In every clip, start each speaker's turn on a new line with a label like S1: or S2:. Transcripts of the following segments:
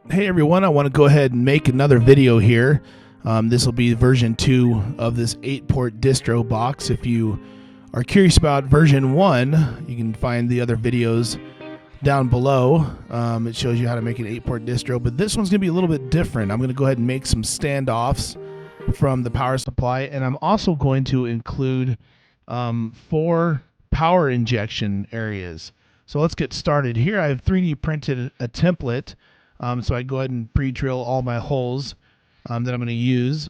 S1: Hey everyone, I want to go ahead and make another video here. This will be version 2 of this 8-port distro box. If you are curious about version 1, you can find the other videos down below. It shows you how to make an 8-port distro, but this one's going to be a little bit different. I'm going to go ahead and make some standoffs from the power supply, and I'm also going to include 4 power injection areas. So let's get started. Here I've 3D printed a template. So I go ahead and pre-drill all my holes that I'm going to use.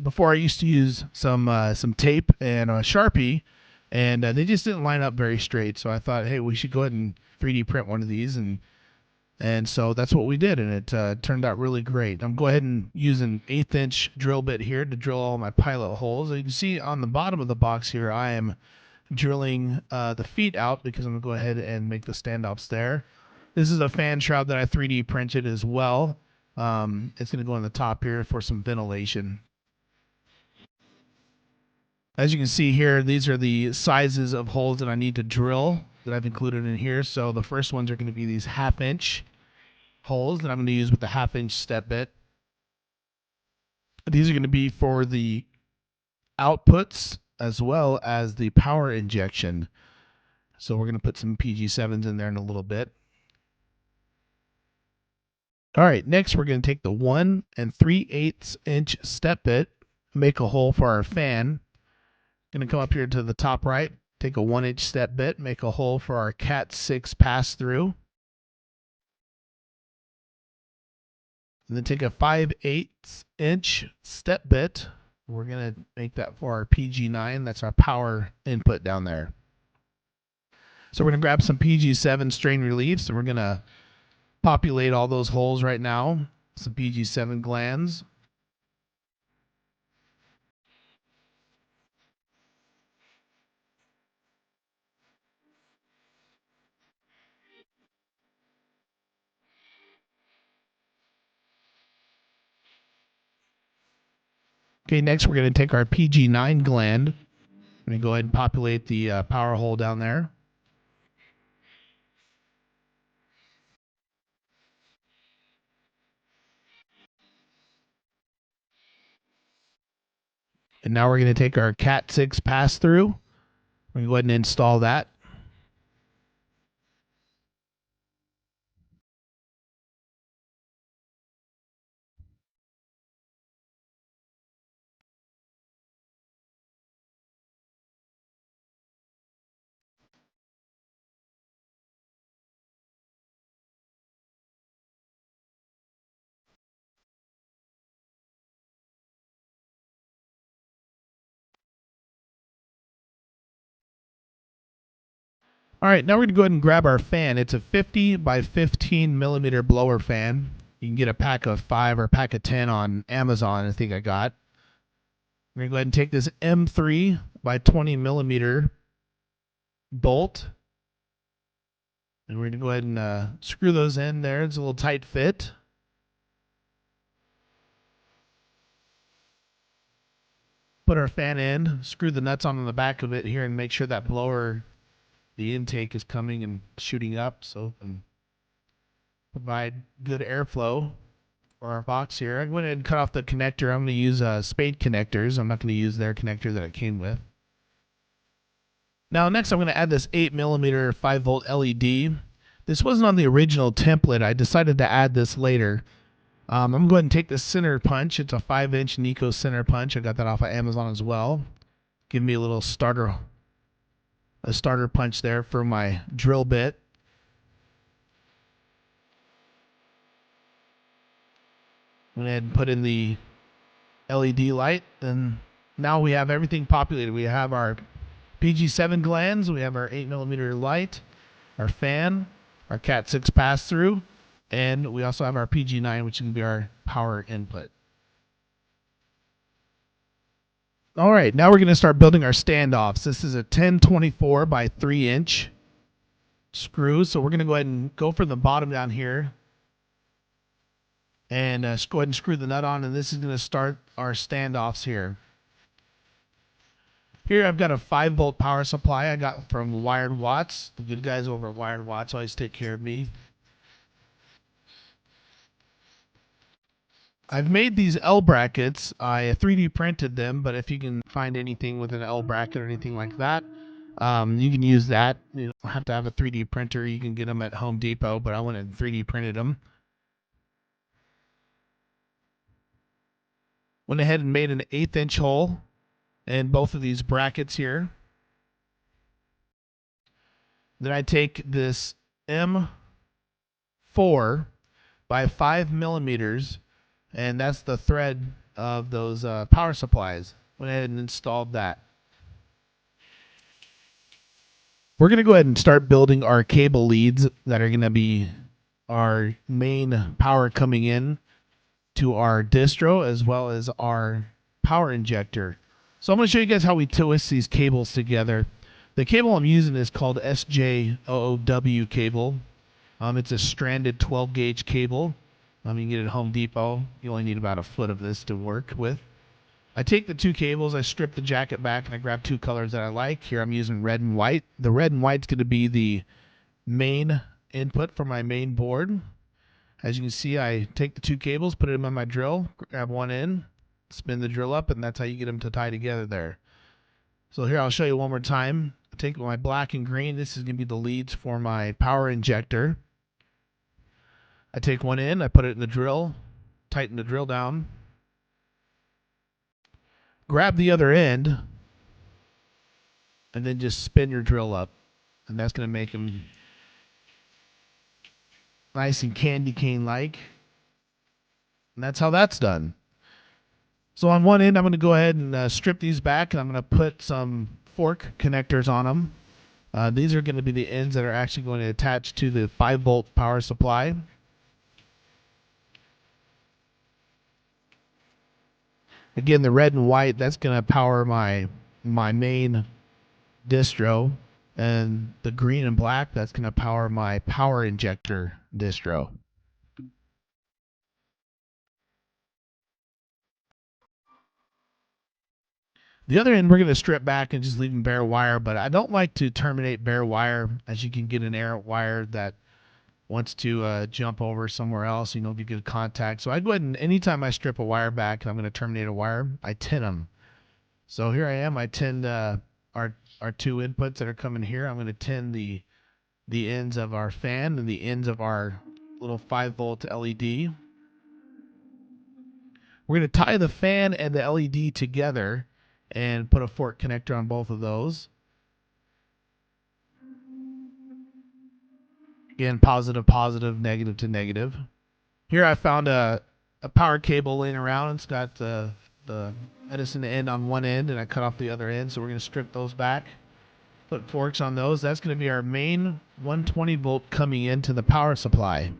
S1: Before I used to use some tape and a Sharpie, and they just didn't line up very straight. So I thought, hey, we should go ahead and 3D print one of these, and so that's what we did, and it turned out really great. I'm going ahead and use an 1/8 inch drill bit here to drill all my pilot holes. As you can see on the bottom of the box here, I am drilling the feet out because I'm going to go ahead and make the standoffs there. This is a fan shroud that I 3D printed as well. It's going to go on the top here for some ventilation. As you can see here, these are the sizes of holes that I need to drill that I've included in here. So the first ones are going to be these 1/2 inch holes that I'm going to use with the 1/2 inch step bit. These are going to be for the outputs as well as the power injection. So we're going to put some PG7s in there in a little bit. All right, next we're going to take the 1 3/8 inch step bit, make a hole for our fan. Going to come up here to the top right, take a 1 inch step bit, make a hole for our Cat 6 pass through. And then take a 5/8 inch step bit. We're going to make that for our PG9. That's our power input down there. So we're going to grab some PG7 strain reliefs, and we're going to populate all those holes right now. Some PG7 glands. Okay, next we're going to take our PG9 gland. I'm going to go ahead and populate the power hole down there. And now we're going to take our Cat 6 pass through. We're going to go ahead and install that. All right, now we're going to go ahead and grab our fan. It's a 50 by 15 millimeter blower fan. You can get a pack of 5 or a pack of 10 on Amazon, I think I got. We're going to go ahead and take this M3 by 20 millimeter bolt. And we're going to go ahead and screw those in there. It's a little tight fit. Put our fan in, screw the nuts on the back of it here, and make sure that blower, the intake, is coming and shooting up so it can provide good airflow for our box here. I'm going to cut off the connector. I'm going to use spade connectors. I'm not going to use their connector that it came with. Now next I'm going to add this 8 millimeter 5 volt LED. This wasn't on the original template. I decided to add this later. I'm going to go ahead and take the center punch. It's a 5-inch Nico center punch. I got that off of Amazon as well. Give me a little starter punch there for my drill bit. I'm going to go ahead and put in the LED light, and now we have everything populated. We have our PG7 glands, we have our 8 millimeter light, our fan, our Cat 6 pass through, and we also have our PG9, which can be our power input. All right, now we're going to start building our standoffs. This is a 1024 by 3 inch screw, so we're going to go ahead and go for the bottom down here and go ahead and screw the nut on, and this is going to start our standoffs here. Here I've got a 5 volt power supply I got from Wired Watts. The good guys over at Wired Watts always take care of me. I've made these L brackets. I 3D printed them, but if you can find anything with an L bracket or anything like that, you can use that. You don't have to have a 3D printer. You can get them at Home Depot, but I went and 3D printed them. Went ahead and made an 1/8 inch hole in both of these brackets here. Then I take this M4 by 5 millimeters, and that's the thread of those power supplies. Went ahead and installed that. We're going to go ahead and start building our cable leads that are going to be our main power coming in to our distro, as well as our power injector. So I'm going to show you guys how we twist these cables together. The cable I'm using is called SJ00W cable. It's a stranded 12 gauge cable. You can get it at Home Depot. You only need about a foot of this to work with. I take the two cables, I strip the jacket back, and I grab two colors that I like. Here I'm using red and white. The red and white's going to be the main input for my main board. As you can see, I take the two cables, put them on my drill, grab one end, spin the drill up, and that's how you get them to tie together there. So here I'll show you one more time. I take my black and green. This is going to be the leads for my power injector. I take one end, I put it in the drill, tighten the drill down, grab the other end, and then just spin your drill up. And that's going to make them nice and candy cane-like. And that's how that's done. So on one end, I'm going to go ahead and strip these back, and I'm going to put some fork connectors on them. These are going to be the ends that are actually going to attach to the 5-volt power supply. Again, the red and white, that's going to power my main distro. And the green and black, that's going to power my power injector distro. The other end we're going to strip back and just leave bare wire, but I don't like to terminate bare wire, as you can get an air wire that wants to jump over somewhere else, you get good contact. So I go ahead and anytime I strip a wire back and I'm going to terminate a wire, I tin them. So here I am, I tinned our two inputs that are coming here. I'm going to tin the ends of our fan and the ends of our little 5-volt LED. We're going to tie the fan and the LED together and put a fork connector on both of those. Again, positive, positive, negative to negative. Here I found a power cable laying around. It's got the Edison end on one end, and I cut off the other end. So we're going to strip those back, put forks on those. That's going to be our main 120 volt coming into the power supply.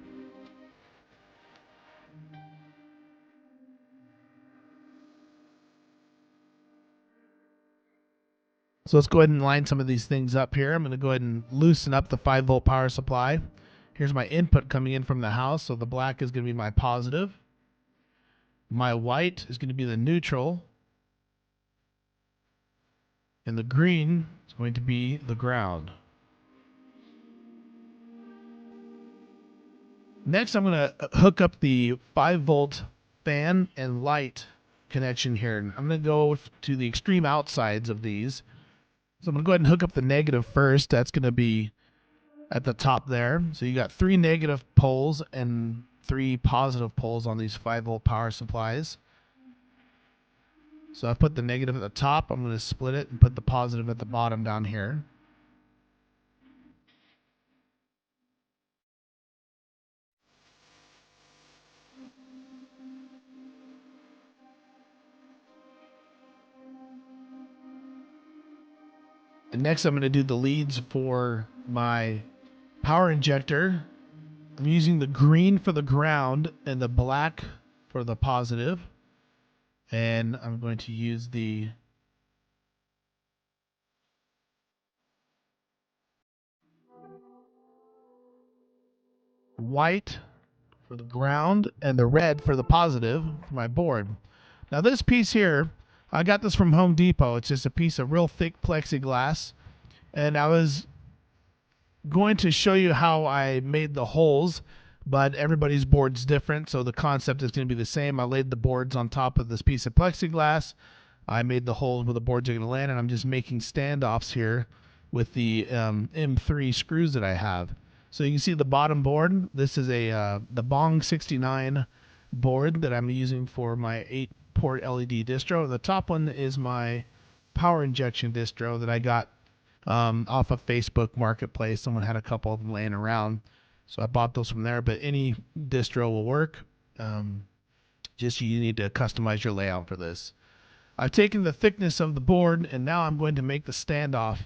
S1: So let's go ahead and line some of these things up here. I'm going to go ahead and loosen up the 5-volt power supply. Here's my input coming in from the house. So the black is going to be my positive. My white is going to be the neutral. And the green is going to be the ground. Next, I'm going to hook up the 5-volt fan and light connection here. I'm going to go to the extreme outsides of these. So I'm going to go ahead and hook up the negative first. That's going to be at the top there. So you got 3 negative poles and 3 positive poles on these 5-volt power supplies. So I put the negative at the top. I'm going to split it and put the positive at the bottom down here. And next I'm going to do the leads for my power injector. I'm using the green for the ground and the black for the positive. And I'm going to use the white for the ground and the red for the positive for my board. Now this piece here, I got this from Home Depot. It's just a piece of real thick plexiglass. And I was going to show you how I made the holes, but everybody's board's different, so the concept is going to be the same. I laid the boards on top of this piece of plexiglass. I made the holes where the boards are going to land, and I'm just making standoffs here with the M3 screws that I have. So you can see the bottom board. This is the Bong 69 board that I'm using for my 8-port LED distro. The top one is my power injection distro that I got off of Facebook Marketplace. Someone had a couple of them laying around, so I bought those from there. But any distro will work. Just you need to customize your layout for this. I've taken the thickness of the board, and now I'm going to make the standoff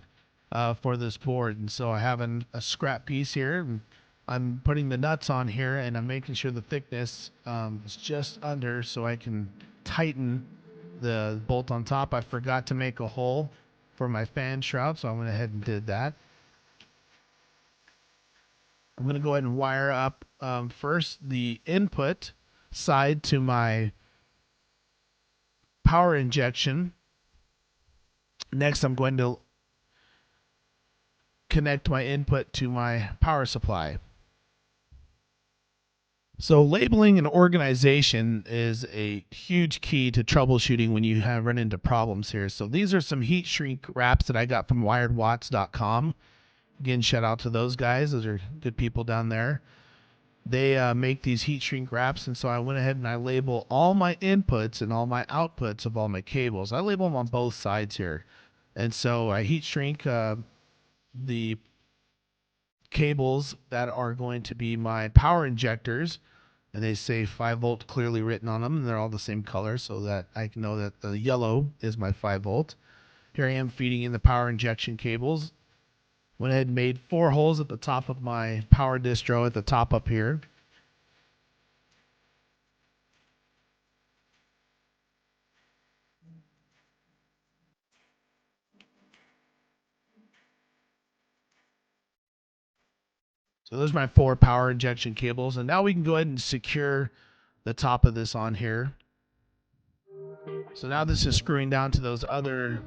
S1: for this board. And so I have a scrap piece here. And I'm putting the nuts on here, and I'm making sure the thickness is just under so I can tighten the bolt on top. I forgot to make a hole for my fan shroud, so I went ahead and did that. I'm going to go ahead and wire up first the input side to my power injection. Next, I'm going to connect my input to my power supply. So labeling and organization is a huge key to troubleshooting when you run into problems here. So these are some heat shrink wraps that I got from wiredwatts.com. Again, shout out to those guys. Those are good people down there. They make these heat shrink wraps, and so I went ahead and I label all my inputs and all my outputs of all my cables. I label them on both sides here. And so I heat shrink the cables that are going to be my power injectors, and they say 5 volt clearly written on them, and they're all the same color so that I can know that the yellow is my 5 volt. Here I am feeding in the power injection cables. Went ahead and made 4 holes at the top of my power distro at the top up here. So those are my 4 power injection cables, and now we can go ahead and secure the top of this on here. So now this is screwing down to those other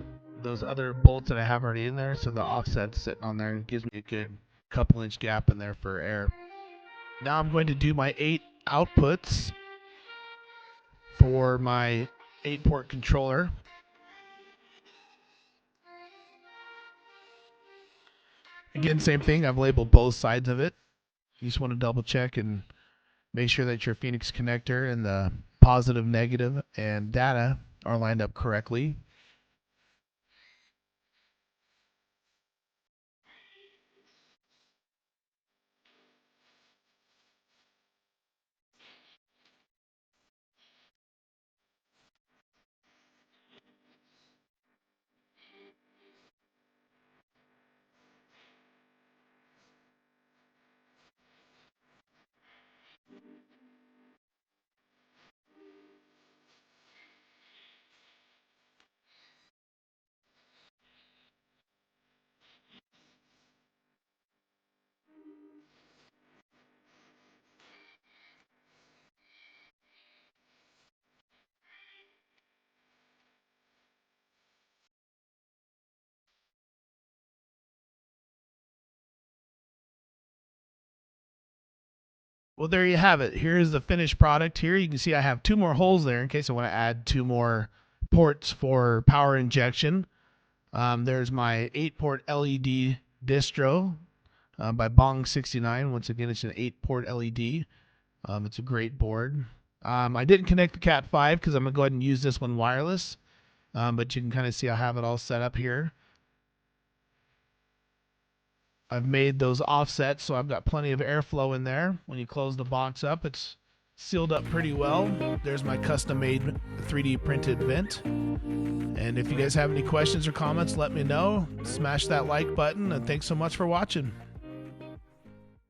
S1: bolts that I have already in there, so the offset's sitting on there and gives me a good couple-inch gap in there for air. Now I'm going to do my 8 outputs for my 8-port controller. Again, same thing. I've labeled both sides of it. You just want to double check and make sure that your Phoenix connector and the positive, negative, and data are lined up correctly. Well, there you have it. Here is the finished product. Here you can see I have 2 more holes there in case I want to add 2 more ports for power injection. There's my 8-port LED distro by Bong 69. Once again, it's an 8-port LED. It's a great board. I didn't connect the Cat 5 because I'm going to go ahead and use this one wireless. But you can kind of see I have it all set up here. I've made those offsets, so I've got plenty of airflow in there. When you close the box up, it's sealed up pretty well. There's my custom-made 3D printed vent. And if you guys have any questions or comments, let me know. Smash that like button, and thanks so much for watching.